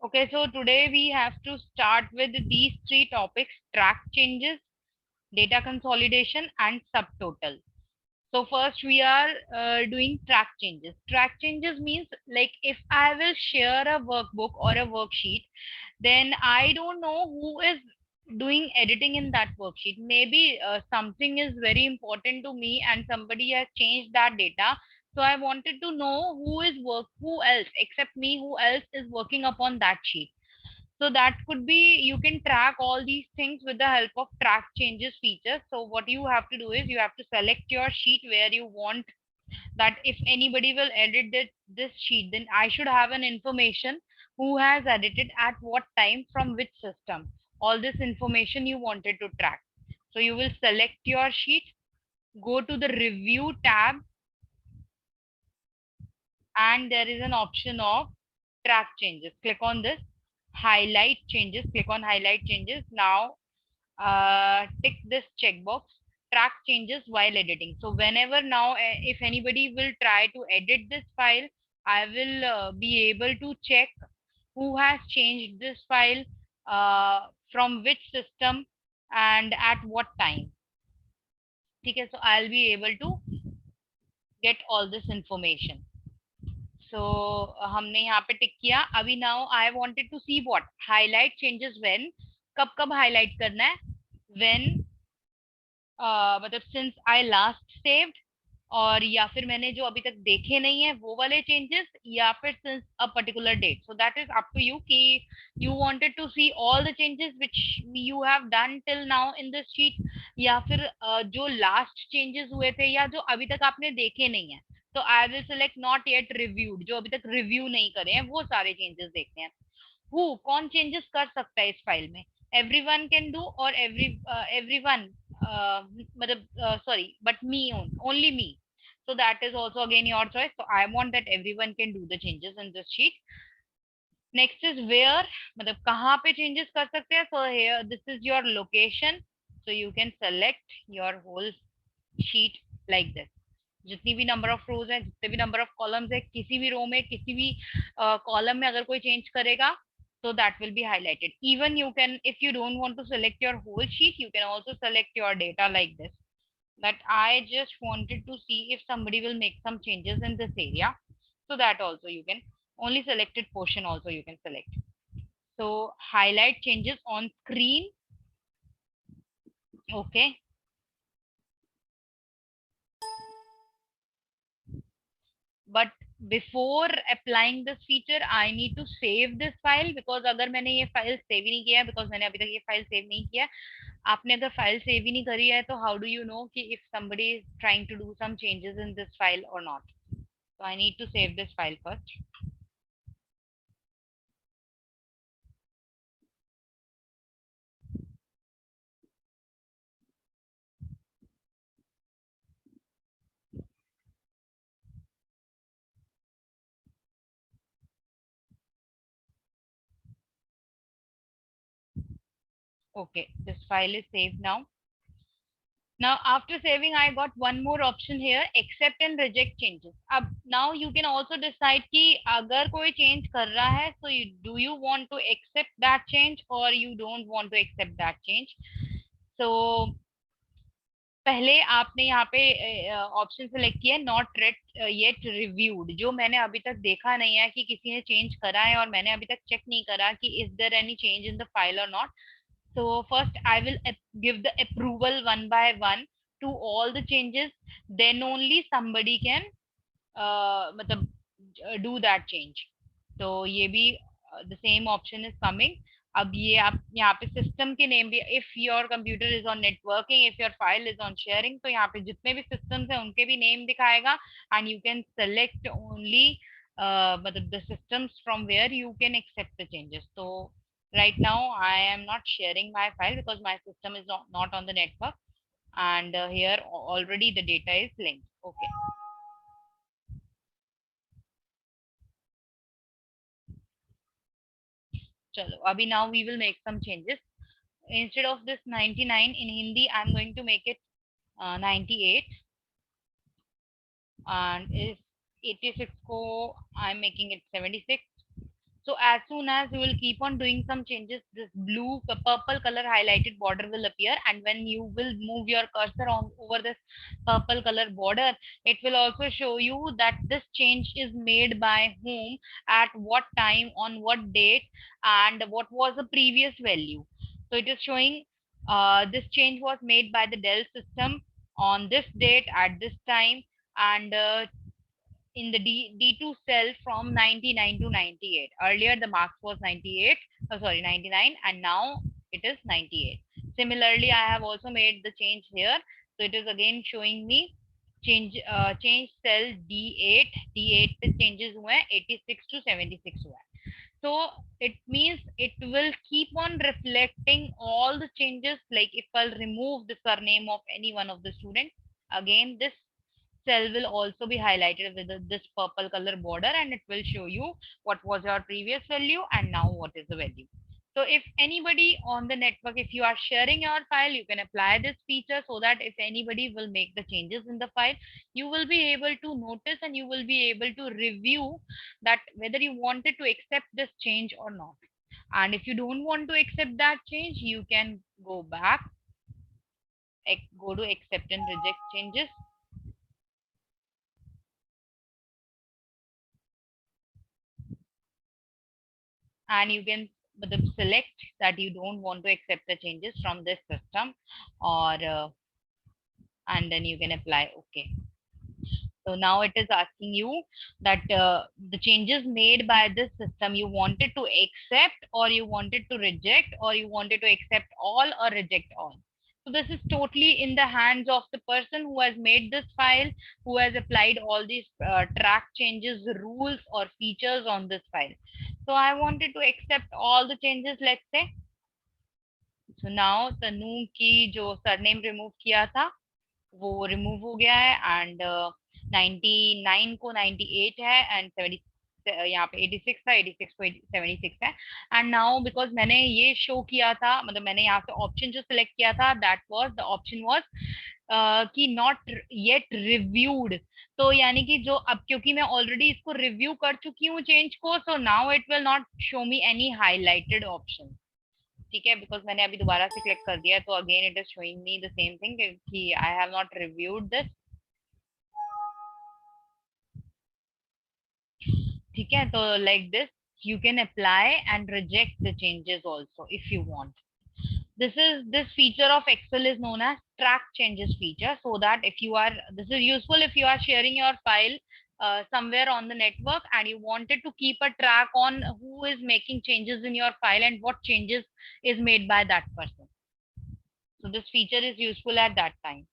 Okay, so today we have to start with these three topics: track changes, data consolidation, and subtotal. So first we are doing track changes. Track changes means like if I will share a workbook or a worksheet, then I don't know who is doing editing in that worksheet. Maybe something is very important to me and somebody has changed that data. So I wanted to know who else except me, who else is working upon that sheet. So that could be, you can track all these things with the help of track changes feature. So what you have to do is you have to select your sheet where you want that if anybody will edit this sheet, then I should have an information who has edited at what time from which system. All this information you wanted to track. So you will select your sheet, go to the review tab, and there is an option of track changes. Click on this, highlight changes, click on highlight changes. Now tick this checkbox, track changes while editing. So whenever now if anybody will try to edit this file, I will be able to check who has changed this file, from which system, and at what time. Okay, so I'll be able to get all this information. So हमने यहाँ पे टिक किया. अभी now I wanted to see what highlight changes when. कब कब highlight करना है? When मतलब सिंस आई लास्ट सेव्ड, और या फिर मैंने जो अभी तक देखे नहीं है वो वाले चेंजेस, या फिर since a particular date. So that is up to you कि you wanted to see all the changes which you have done till now in this sheet, या फिर जो लास्ट चेंजेस हुए थे या जो अभी तक आपने देखे नहीं है. तो I will select not yet reviewed, जो अभी तक रिव्यू नहीं करे हैं वो सारे चेंजेस देखते हैं. हु कौन चेंजेस कर सकता है इस फाइल में? एवरीवन कैन डू, और एवरीवन मतलब sorry, but me only me. So that is also again your choice. So I want that everyone can do the changes in this sheet. Next is where, मतलब कहाँ पे changes कर सकते हैं. So here this is your location. So you can select your whole sheet like this. जितनी भी number of रोज है, जितने भी नंबर ऑफ कॉलम्स है, किसी भी रो में किसी भी कॉलम में अगर कोई चेंज करेगा, so that will be highlighted. Even you can, if you don't want to select your whole sheet, you can also select your data like this, that I just wanted to see if somebody will make some changes in this area. So that also you can, only selected portion also you can select. So highlight changes on screen. Okay, but before applying this feature I need to save this file, because अगर मैंने ये file save ही नहीं किया है, because मैंने अभी तक ये फाइल सेव नहीं किया. आपने अगर फाइल सेव ही नहीं करी है तो how do you know कि if somebody is trying to do some changes in this file or not? So I need to save this file first. Okay, this file is saved now. Now after saving I got one more option here, accept and reject changes. अब now you can also decide कि अगर कोई change कर रहा है, so do you want to accept that change or you don't want to accept that change. So पहले आपने यहाँ पे ऑप्शन सेलेक्ट किया नॉट येट रिव्यूड, जो मैंने अभी तक देखा नहीं है कि किसी ने चेंज करा है, और मैंने अभी तक चेक नहीं करा कि is there any change in the file और not. So first I will give the approval one by one to all the changes. Then only somebody can मतलब do that change. तो ये भी the same option is coming. अब ये आप यहाँ पे सिस्टम के नेम भी, if your computer is on networking, if your file is on sharing, तो यहाँ पे जितने भी सिस्टम्स हैं उनके भी नेम दिखाएगा. And you can select only मतलब the systems from where you can accept the changes. So right now I am not sharing my file because my system is not on the network, and here already the data is linked. Okay, chalo abhi now we will make some changes. Instead of this 99 in Hindi I'm going to make it 98, and if 86 ko I'm making it 76. So as soon as you will keep on doing some changes, this blue purple color highlighted border will appear, and when you will move your cursor on over this purple color border, it will also show you that this change is made by whom, at what time, on what date, and what was the previous value. So it is showing this change was made by the Dell system on this date at this time, and in the D2 cell from 99 to 98. Earlier the marks was 98, oh sorry, 99, and now it is 98. Similarly, I have also made the change here. So it is again showing me change cell D8. D8 पे changes हुए हैं 86 to 76 हुआ है. So it means it will keep on reflecting all the changes. Like if I'll remove the surname of any one of the students, again this cell will also be highlighted with this purple color border, and it will show you what was your previous value and now what is the value. So if anybody on the network, if you are sharing your file, you can apply this feature so that if anybody will make the changes in the file, you will be able to notice and you will be able to review that whether you wanted to accept this change or not. And if you don't want to accept that change, you can go back, go to accept and reject changes. And you can select that you don't want to accept the changes from this system, or and then you can apply OK. So now it is asking you that the changes made by this system, you wanted to accept or you wanted to reject, or you wanted to accept all or reject all. So this is totally in the hands of the person who has made this file, who has applied all these track changes, rules or features on this file. So I wanted to accept all the changes, let's say. So now Tanu की जो surname remove किया था वो remove हो गया है, and 99 को 98 है, and 70 यहाँ पे 86 था, 86 को 76 है. एंड नाउ बिकॉज मैंने ये शो किया था, मतलब मैंने यहाँ से ऑप्शन जो सिलेक्ट किया था, that was the option was कि नॉट येट रिव्यूड. तो यानी कि जो अब क्योंकि मैं ऑलरेडी इसको रिव्यू कर चुकी हूँ चेंज को, so now it will not show me any highlighted option. ठीक है, बिकॉज मैंने अभी दोबारा से क्लिक कर दिया, तो again it is showing me the same thing कि I have not reviewed this. ठीक है, तो like this you can apply and reject the changes also if you want. This feature of Excel is known as track changes feature, so that if you are, this is useful if you are sharing your file somewhere on the network and you wanted to keep a track on who is making changes in your file and what changes is made by that person. So this feature is useful at that time.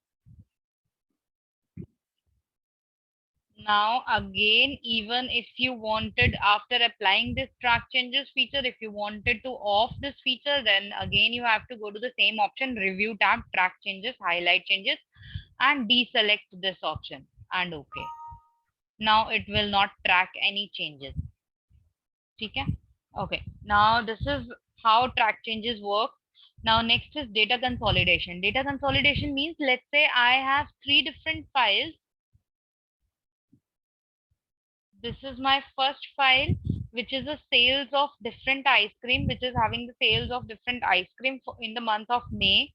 Now again, even if you wanted, after applying this track changes feature, if you wanted to off this feature, then again you have to go to the same option, review tab, track changes, highlight changes, and deselect this option and OK. Now it will not track any changes. Okay. Okay. Now this is how track changes work. Now next is data consolidation. Data consolidation means, let's say I have 3 different files. This is my first file, which is a sales of different ice cream, which is having the sales of different ice cream in the month of May.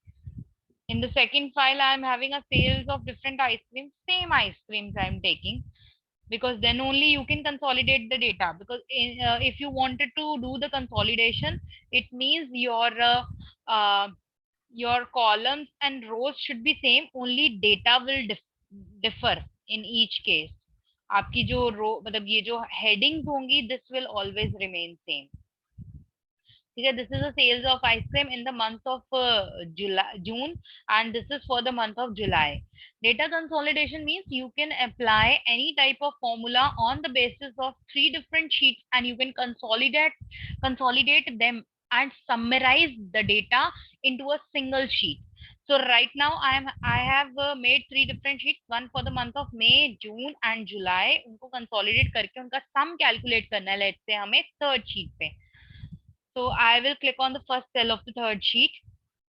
In the second file, I am having a sales of different ice cream, same ice creams I am taking, because then only you can consolidate the data. Because if you wanted to do the consolidation, it means your columns and rows should be same, only data will differ in each case. आपकी जो रो मतलब ये जो headings होंगी, this will always remain same. ठीक है, this is a sales of ice cream in the month of June, and this is for the month of July. Data consolidation means you can apply any type of formula on the basis of 3 different sheets, and you can consolidate them and summarize the data into a single sheet. So right now I have made 3 different sheets, one for the month of May, June and July. उनको consolidate करके उनका sum calculate करना है, let's say हमें third sheet पे. So I will click on the first cell of the third sheet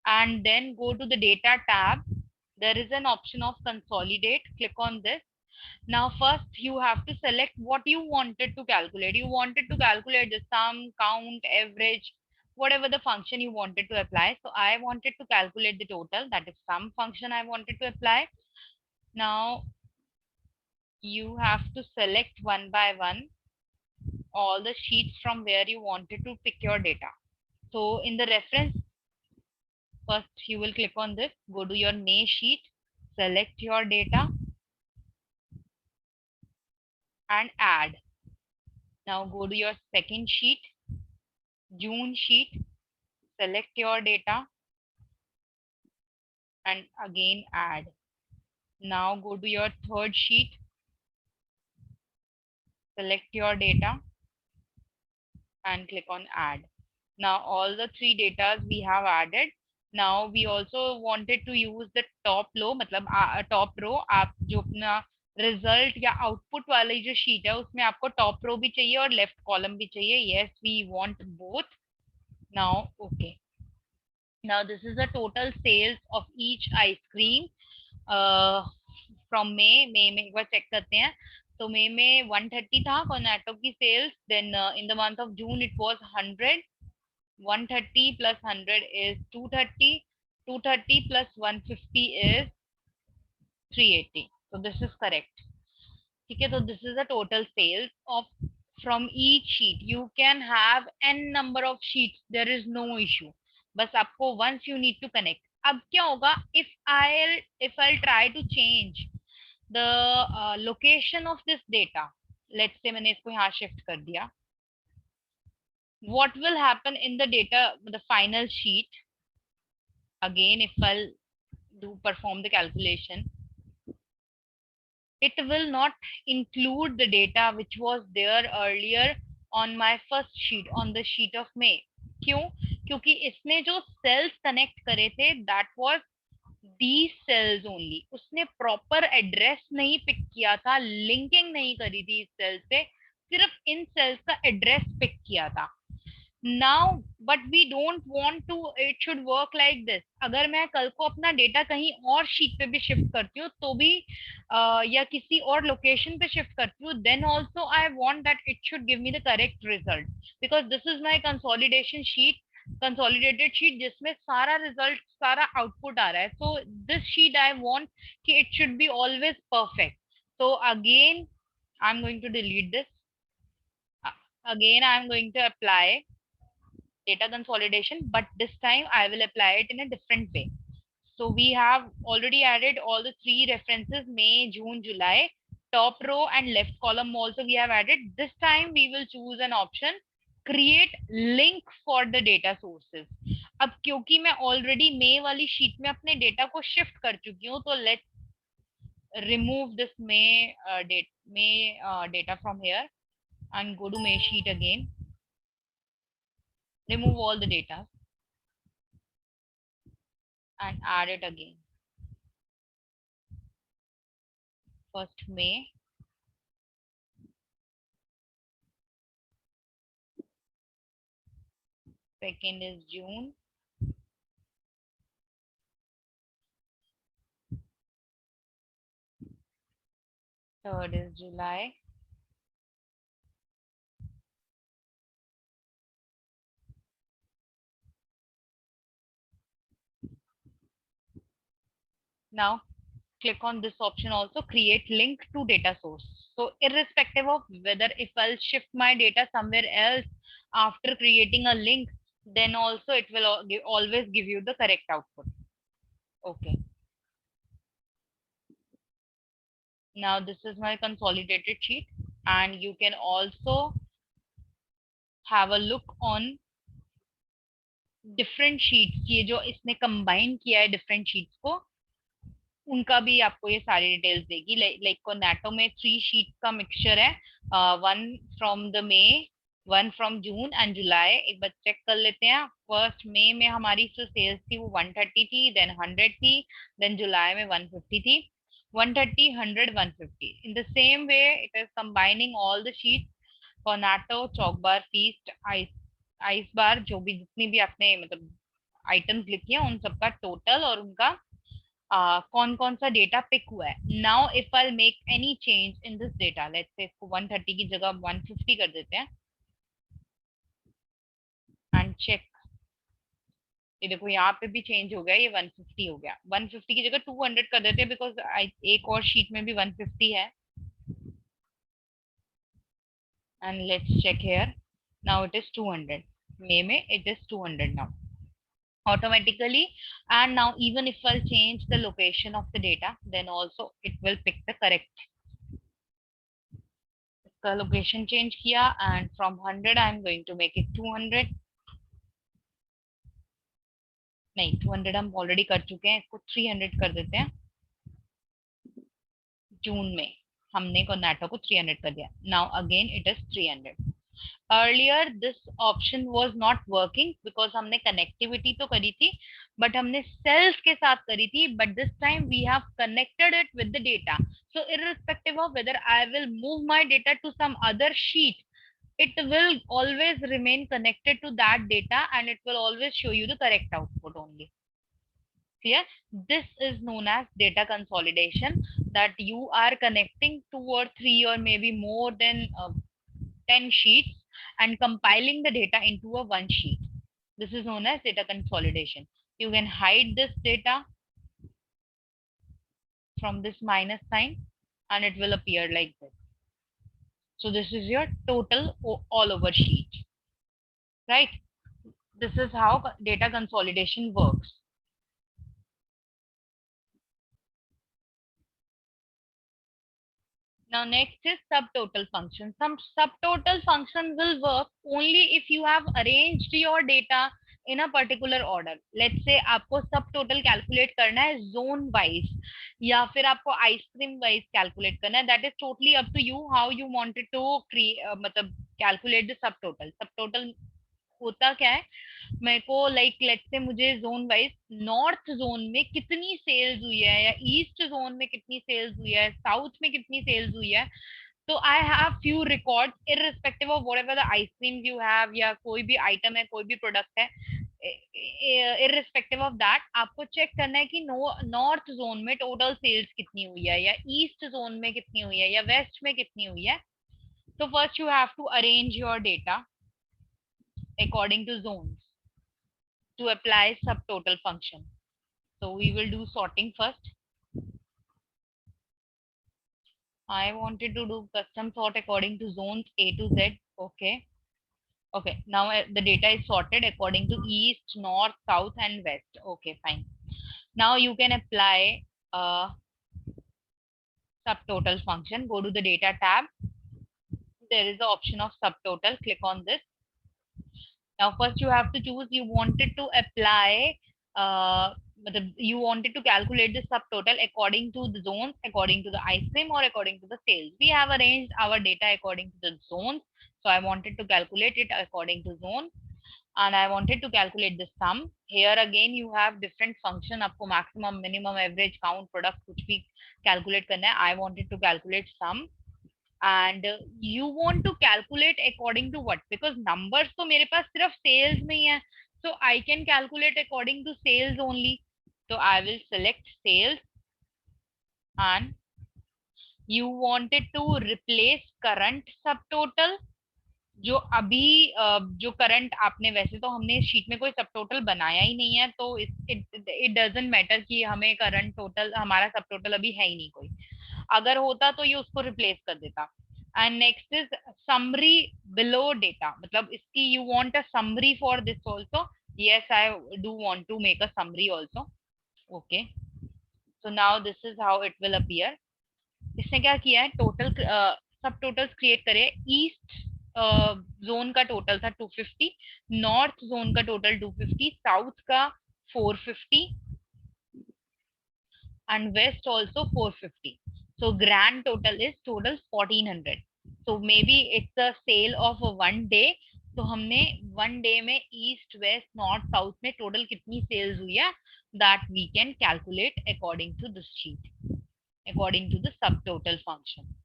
and then go to the data tab. There is an option of consolidate. Click on this, Now first you have to select what you wanted to calculate. You wanted to calculate the sum, count, average, whatever the function you wanted to apply. So I wanted to calculate the total, that is sum function I wanted to apply. Now you have to select one by one all the sheets from where you wanted to pick your data. So in the reference, first you will click on this, go to your May sheet, select your data and add. Now go to your second sheet, June sheet, select your data and again add. Now go to your third sheet, select your data and click on add. Now all the three datas we have added. Now we also wanted to use the top row, मतलब top row, आप जो अपना result या output वाली जो sheet है उसमें आपको टॉप रो भी चाहिए और लेफ्ट कॉलम भी चाहिए. Yes, we want both. Now okay. Now this is the total sales of each ice cream from May. में एक बार चेक करते हैं. तो मई में 130 था कॉर्नेटो की sales. Then in the month of June it was 100. 130 plus 100 is 230. 230 plus 150 is 380. So this is correct. ठीक है, तो this is the total sales of from each sheet. You can have n number of sheets, there is no issue. बस आपको once you need to connect. अब क्या होगा, if I'll try to change the location of this data, let's say मैंने इसको यहाँ shift कर दिया, what will happen in the data, the final sheet? Again, if I'll perform the calculation, it will not include the data which was there earlier on my first sheet, on the sheet of May. क्यों? क्योंकि इसने जो cells connect करे थे, that was these cells only. उसने proper address नहीं pick किया था, linking नहीं करी थी इस cells से, सिर्फ इन cells का address pick किया था. Now but we don't want to it should work like this. अगर मैं कल को अपना डेटा कहीं और शीट पे भी शिफ्ट करती हूँ तो भी या किसी और लोकेशन पे शिफ्ट करती हूँ, then also I want that it should give me the correct result, because this is my consolidation sheet, consolidated sheet जिसमें सारा रिजल्ट, सारा आउटपुट आ रहा है. So this sheet I want कि it should be always perfect. So again I'm going to delete this. Again I'm going to apply data consolidation, but this time I will apply it in a different way. So we have already added all the three references, May, June, July, top row and left column also we have added. This time we will choose an option, create link for the data sources. अब क्योंकि मैं already May वाली sheet में अपने data को shift कर चुकी हूँ, तो let's remove this May data from here and go to May sheet again. Remove all the data and add it again. First May, second is June, third is July, now click on this option also, create link to data source. So irrespective of whether if I'll shift my data somewhere else after creating a link, then also it will always give you the correct output. Okay. Now this is my consolidated sheet, and you can also have a look on different sheets. ये जो इसने combine किया है different sheets को, उनका भी आपको ये सारी डिटेल्स देगी. लाइक कोनाटो में 3 शीट का मिक्सचर है, 1 from the May, 1 from June and July. एक बार चेक कर लेते हैं. फर्स्ट मे में हमारी जो सेल्स थी वो 130 थी, देन 100 थी, देन जुलाई में 150 थी. 130, 100, 150. In the same way it is combining all the sheet. Cornetto, choc bar, Feast, ice bar, जो भी जितनी भी आपने मतलब आइटम्स लिखी है उन सबका टोटल और उनका कौन कौन सा डेटा पिक हुआ है. Now if I make any change in this data, let's say इसको 130 की जगह 150 कर देते हैं एंड चेक. ये देखो यहाँ पे भी चेंज हो गया, ये 150 हो गया. 150 की जगह 200 कर देते हैं बिकॉज एक और शीट में भी 150 है. And let's check here. Now it is 200. May में it is 200 now automatically. And now even if I'll change the location of the data, then also it will pick the correct. इसका location change किया and from 100 I'm going to make it 200. नहीं, 200 हम already कर चुके हैं, इसको 300 कर देते हैं. जून में हमने कर्नाटक को 300 कर दिया. Now again it is 300. earlier this option was not working because हमने connectivity तो करी थी but हमने cells के साथ करी थी, but this time we have connected it with the data. So irrespective of whether I will move my data to some other sheet, it will always remain connected to that data and it will always show you the correct output only. Clear? This is known as data consolidation, that you are connecting 2 or 3 or maybe more than 10 sheets and compiling the data into a one sheet. This is known as data consolidation. You can hide this data from this minus sign and it will appear like this. So this is your total all over sheet, right? This is how data consolidation works. Now next is subtotal function. Some subtotal function will work only if you have arranged your data in a particular order. Let's say आपको subtotal calculate करना है zone wise या फिर आपको ice cream wise calculate करना है. That is totally up to you how you wanted to मतलब calculate the subtotal. Subtotal होता क्या है, मेरे को लाइक लेट्स से मुझे जोन वाइज नॉर्थ जोन में कितनी सेल्स हुई है या ईस्ट जोन में कितनी सेल्स हुई है, साउथ में कितनी सेल्स हुई है. तो I have few records irrespective of whatever the ice cream you have या कोई भी आइटम है, कोई भी प्रोडक्ट है, इररिस्पेक्टिव ऑफ दैट आपको चेक करना है कि नॉर्थ जोन में टोटल सेल्स कितनी हुई है या ईस्ट जोन में कितनी हुई है या वेस्ट में कितनी हुई है. तो first you have to arrange your data according to zones to apply subtotal function. So we will do sorting first. I wanted to do custom sort according to zones A to Z. Okay. Okay. Now the data is sorted according to east, north, south, and west. Okay, fine. Now you can apply subtotal function. Go to the data tab. There is the option of subtotal. Click on this. Now first you have to choose you wanted to apply you wanted to calculate the subtotal according to the zones, according to the ice cream or according to the sales. We have arranged our data according to the zones. So I wanted to calculate it according to zone and I wanted to calculate the sum. Here again you have different function, आपको maximum, minimum, average, count, product कुछ भी calculate करना है. I wanted to calculate sum and you want to calculate according to what, because numbers तो मेरे पास सिर्फ sales में ही है, so I can calculate according to sales only. So I will select sales and you wanted to replace current subtotal. जो अभी जो current आपने, वैसे तो हमने शीट में कोई सब टोटल बनाया ही नहीं है तो इट डजंट मैटर कि हमें करंट टोटल, हमारा सब टोटल अभी है ही नहीं कोई. अगर होता तो ये उसको रिप्लेस कर देता. And next is summary below data, मतलब इसकी you want a summary for this also. Yes, I do want to make a summary also. Okay, so now this is how it will appear. इसने क्या किया है, total sub totals create करे. East zone का total था 250, north zone का total 250, south का 450 and west also 450. So grand total is total 1400. So maybe it's a sale of one day. तो हमने वन डे में ईस्ट वेस्ट नॉर्थ साउथ में total कितनी सेल्स हुई है, that we can calculate according to this sheet, according to the subtotal function.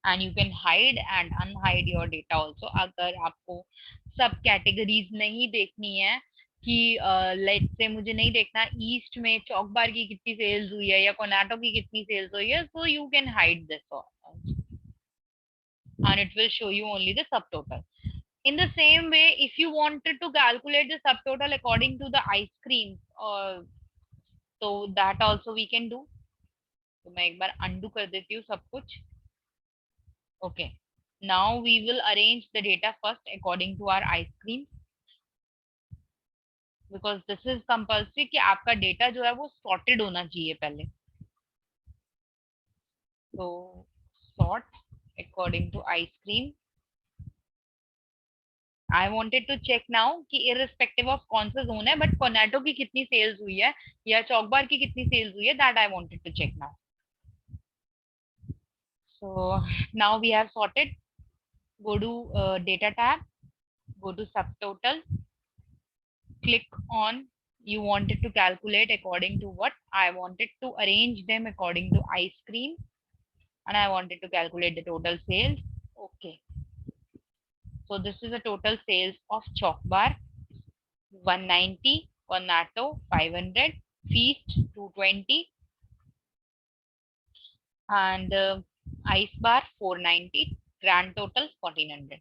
And you can hide and unhide your data also. अगर आपको सब कैटेगरीज नहीं देखनी है कि लेट्स से मुझे नहीं देखना ईस्ट में चौक बार की कितनी सेल्स हुई है या कोनाटो की कितनी सेल्स हुई है, so you can hide this and it will show you only the subtotal. In the same way, if you wanted to calculate the subtotal according to the ice cream, so that also we can do. तो मैं एक बार undo कर देती हूँ सब कुछ. Okay. Now we will arrange the data first according to our ice cream, because this is compulsory कि आपका data जो है वो sorted होना चाहिए पहले. So sort according to ice cream. I wanted to check now कि इरिस्पेक्टिव ऑफ कौन सा जोन है, बट कोनाटो की कितनी सेल्स हुई है या चौकबार की कितनी सेल्स हुई है, that I wanted to check now. So now we have sorted. Go to data tab, go to subtotal, click on you wanted to calculate according to what. I wanted to arrange them according to ice cream and I wanted to calculate the total sales. Okay, so this is the total sales of chalk bar 190, Cornetto 500, Feast 220, and Ice Bar 490. Grand total 1400.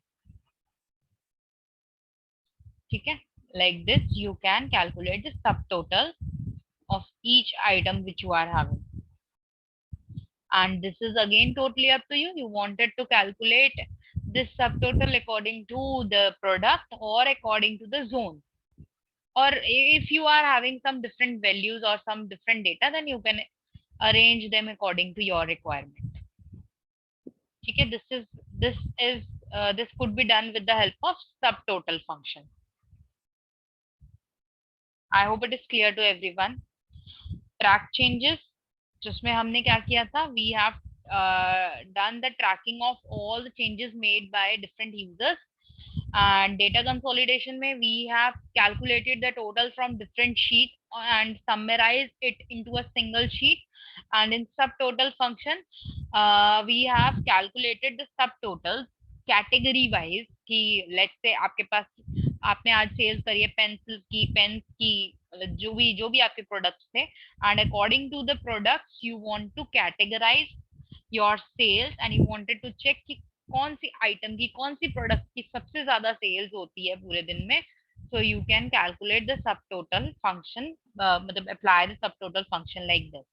Okay, like this you can calculate the subtotal of each item which you are having. And this is again totally up to you. You wanted to calculate this subtotal according to the product or according to the zone. Or if you are having some different values or some different data, then you can arrange them according to your requirement. Okay, this could be done with the help of subtotal function. I hope it is clear to everyone. Track changes, जिसमें हमने क्या किया था, we have done the tracking of all the changes made by different users. And data consolidation mein we have calculated the total from different sheets and summarized it into a single sheet. And in subtotal function we have calculated the subtotals category wise कि let's say आपके पास आपने आज sales करी है pencil की, pens की, जो भी आपके प्रोडक्ट्स थे, and according to the products you want to categorize your sales and you wanted to check कि कौन सी आइटम की कौन सी प्रोडक्ट की सबसे ज्यादा सेल्स होती है पूरे दिन में. So you can calculate the subtotal function, मतलब apply the subtotal function like this.